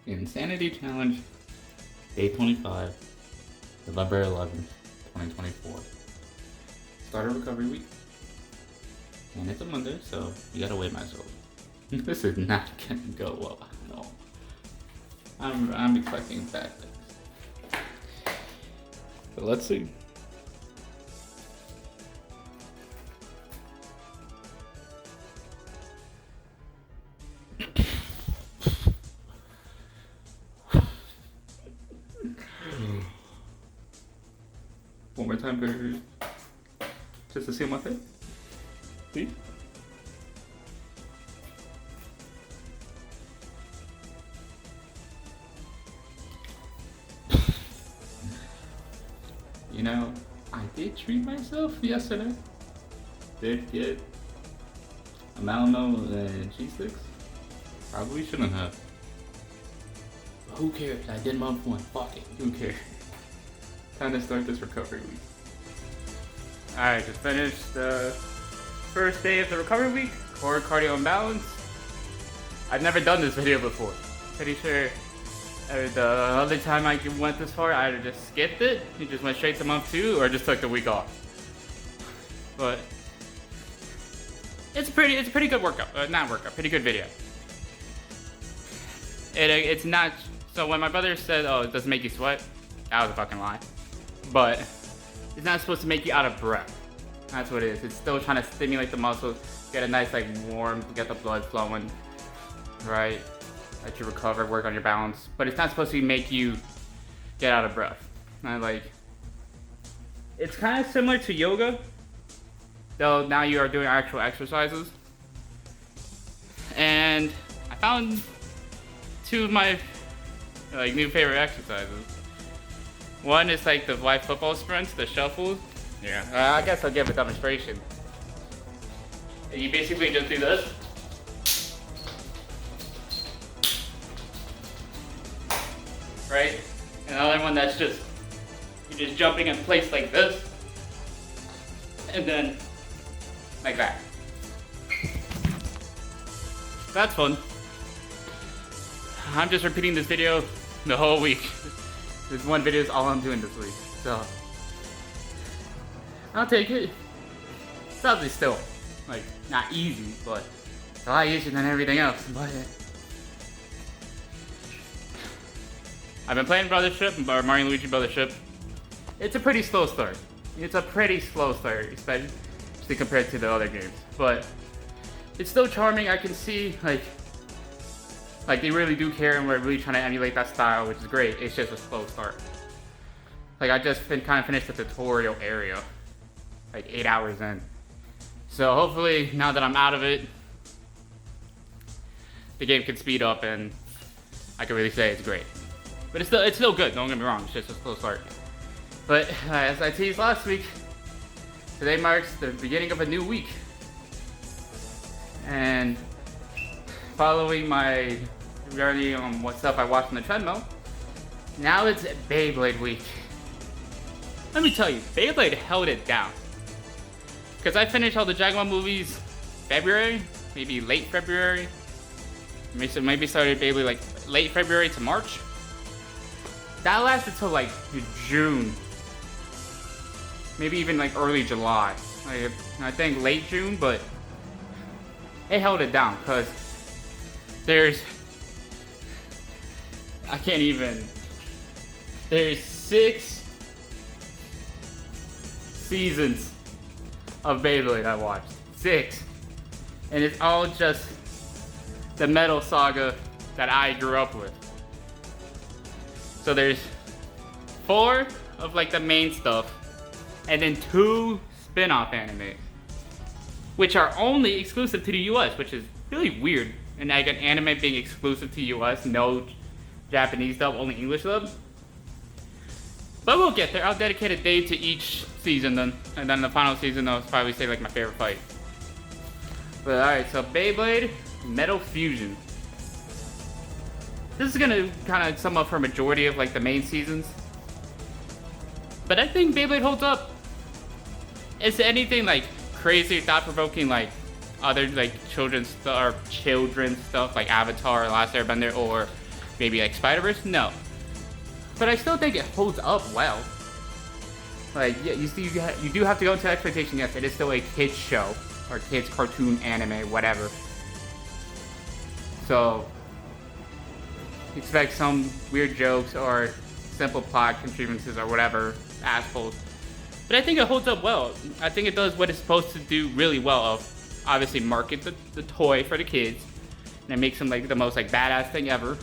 Insanity Challenge, Day 25, November 11th, 2024. Start of recovery week. And it's a Monday, so you gotta weigh myself. This is not gonna go well at all. I'm expecting bad things. But let's see. One more time, baby. Just to see my face. See? You know, I did treat myself yesterday. Did get a Malmo and cheese sticks. Probably shouldn't have. But who cares? I did month one. Fuck it. Who cares? Time to start this recovery week. Alright, just finished the first day of the recovery week. Core, cardio, and balance. I've never done this video before. Pretty sure the other time I went this far, I either just skipped it, and just went straight to month 2, or just took the week off. But it's a pretty good workout. Not workout, pretty good video. It's not. So when my brother said, "Oh, it doesn't make you sweat," that was a fucking lie. But it's not supposed to make you out of breath. That's what it is. It's still trying to stimulate the muscles, get a nice like warm, get the blood flowing, right? Let you recover, work on your balance. But it's not supposed to make you get out of breath. It's kind of similar to yoga, though now you are doing actual exercises. And I found two of my new favorite exercises. One is like the wide football sprints, the shuffles. Yeah, I guess I'll give a demonstration. And you basically just do this. Right? Another one that's just, you're just jumping in place like this. And then, like that. That's fun. I'm just repeating this video the whole week. This one video is all I'm doing this week, so I'll take it. It's probably still, not easy, but it's a lot easier than everything else. But I've been playing Brothership, or Mario and Luigi Brothership. It's a pretty slow start. Especially compared to the other games. But it's still charming. I can see, they really do care and we're really trying to emulate that style, which is great. It's just a slow start. I just kind of finished the tutorial area, 8 hours in. So hopefully, now that I'm out of it, the game can speed up and I can really say it's great. But it's still good, don't get me wrong, it's just a slow start. But as I teased last week, today marks the beginning of a new week. And following my journey on what stuff I watched on the treadmill, now it's Beyblade week. Let me tell you, Beyblade held it down. Because I finished all the Jaguar movies February, maybe late February. Maybe started Beyblade late February to March. That lasted till June. Maybe even early July. I think late June, but it held it down because there's 6 seasons of Beyblade I watched. 6. And it's all just the Metal Saga that I grew up with. So there's 4 of the main stuff, and then 2 spin-off anime, which are only exclusive to the US, which is really weird. And an anime being exclusive to US, no Japanese dub, only English dub. But we'll get there. I'll dedicate a day to each season then. And then the final season, I'll probably say my favorite fight. But alright, so Beyblade Metal Fusion. This is gonna kind of sum up for a majority of the main seasons. But I think Beyblade holds up. Is anything crazy, thought-provoking other children's stuff like Avatar, Last Airbender, or maybe like Spider-Verse? No. But I still think it holds up well. Like, yeah, you do have to go into expectation. Yes, it is still a kids show or kids cartoon, anime, whatever. So expect some weird jokes or simple plot contrivances or whatever assholes. But I think it holds up well. I think it does what it's supposed to do really well. Of obviously market the toy for the kids, and it makes them like the most like badass thing ever.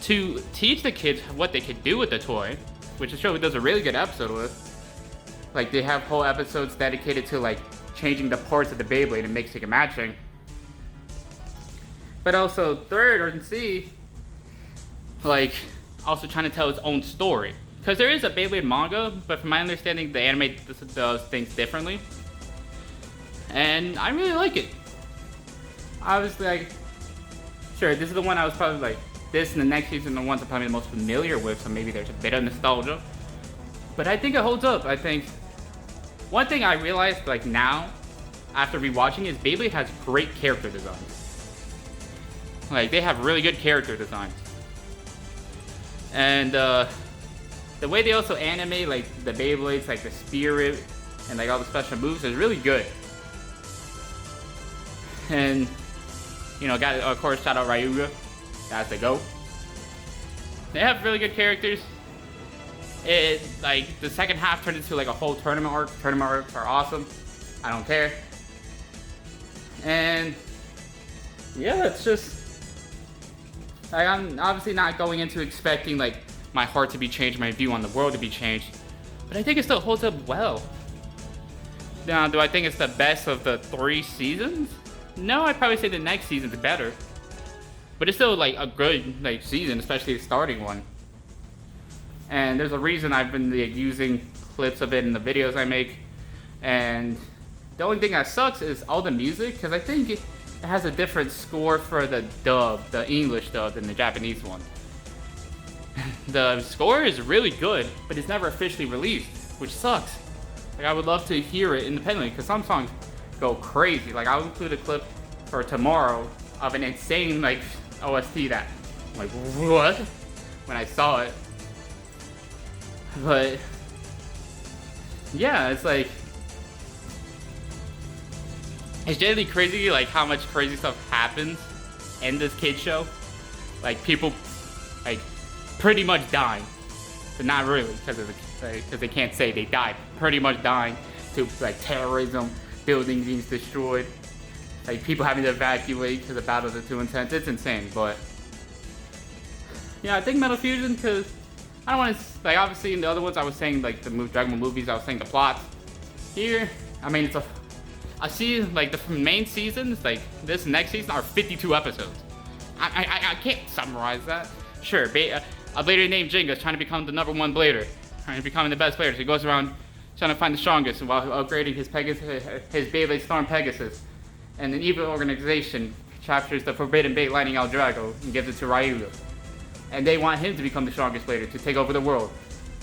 To teach the kids what they could do with the toy, which the show does a really good episode with. Like they have whole episodes dedicated to like changing the parts of the Beyblade and mixing and matching. But also third, or C, like also trying to tell its own story. Because there is a Beyblade manga, but from my understanding, the anime does things differently. And I really like it. Obviously, like, sure, this is the one I was probably like, this and the next season are the ones I'm probably the most familiar with, so maybe there's a bit of nostalgia. But I think it holds up. I think one thing I realized like now, after rewatching, is Beyblade has great character designs. Like they have really good character designs. And the way they also animate like the Beyblades, like the spirit and like all the special moves is really good. And you know, got of course shout out Ryuga. That's the GOAT. They have really good characters. It like the second half turned into like a whole tournament arc. Tournament arcs are awesome. I don't care. And yeah, it's just like I'm obviously not going into expecting like my heart to be changed, my view on the world to be changed, but I think it still holds up well. Now, do I think it's the best of the 3 seasons? No, I'd probably say the next season's better. But it's still like a good like season, especially the starting one. And there's a reason I've been like, using clips of it in the videos I make. And the only thing that sucks is all the music, because I think it has a different score for the dub, the English dub, than the Japanese one. The score is really good, but it's never officially released, which sucks. Like I would love to hear it independently, because some songs go crazy. Like I'll include a clip for tomorrow of an insane like OST that I'm like, what? When I saw it. But yeah, it's like it's generally crazy like how much crazy stuff happens in this kid show. Like people like pretty much dying, but not really, because they can't say they died. Pretty much dying to like terrorism, buildings being destroyed, like people having to evacuate because the battles are too intense. It's insane. But yeah, I think Metal Fusion, because I don't want to like obviously in the other ones I was saying like the Dragon Ball movies, I was saying the plots. Here, I mean I see like the main seasons, like this next season are 52 episodes. I can't summarize that. Sure, a blader named Jenga is trying to become the #1 blader, trying to become the best blader. So he goes around trying to find the strongest while upgrading his Beyblade Storm Pegasus. And an evil organization captures the forbidden bait Lightning El Drago and gives it to Ryuga. And they want him to become the strongest blader to take over the world.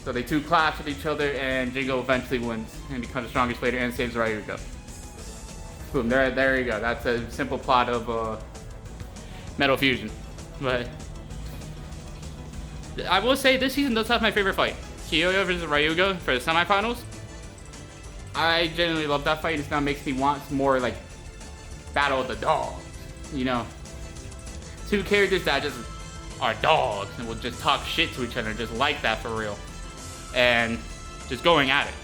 So they two clash with each other, and Jingo eventually wins and becomes the strongest blader and saves Ryuga. Boom, there you go. That's a simple plot of Metal Fusion. But I will say this season does have my favorite fight. Kiyoya versus Ryuga for the semifinals. I genuinely love that fight. It now makes me want more like Battle of the Dogs. You know, two characters that just are dogs and will just talk shit to each other, just like that for real, and just going at it.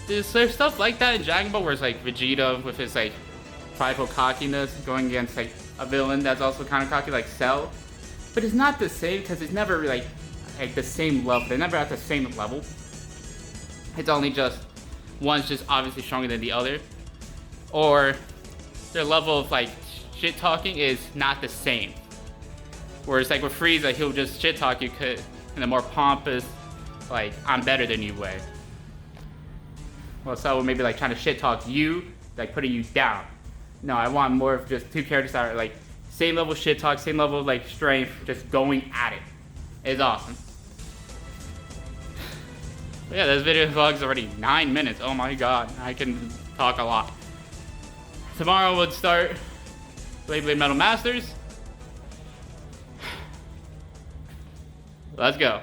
There's stuff like that in Dragon Ball where it's like Vegeta with his like prideful cockiness going against like a villain that's also kind of cocky like Cell, but it's not the same because it's never like the same level. They're never at the same level. It's only just one's just obviously stronger than the other, or their level of like shit talking is not the same. Whereas like with Frieza, he'll just shit talk you in a more pompous, like I'm better than you way. Well, so maybe like trying to shit talk you, like putting you down. No, I want more of just two characters that are like same level shit talk, same level of like strength, just going at it. It's awesome. But yeah, this video vlog's already 9 minutes. Oh my god, I can talk a lot. Tomorrow would start Beyblade Metal Masters. Let's go.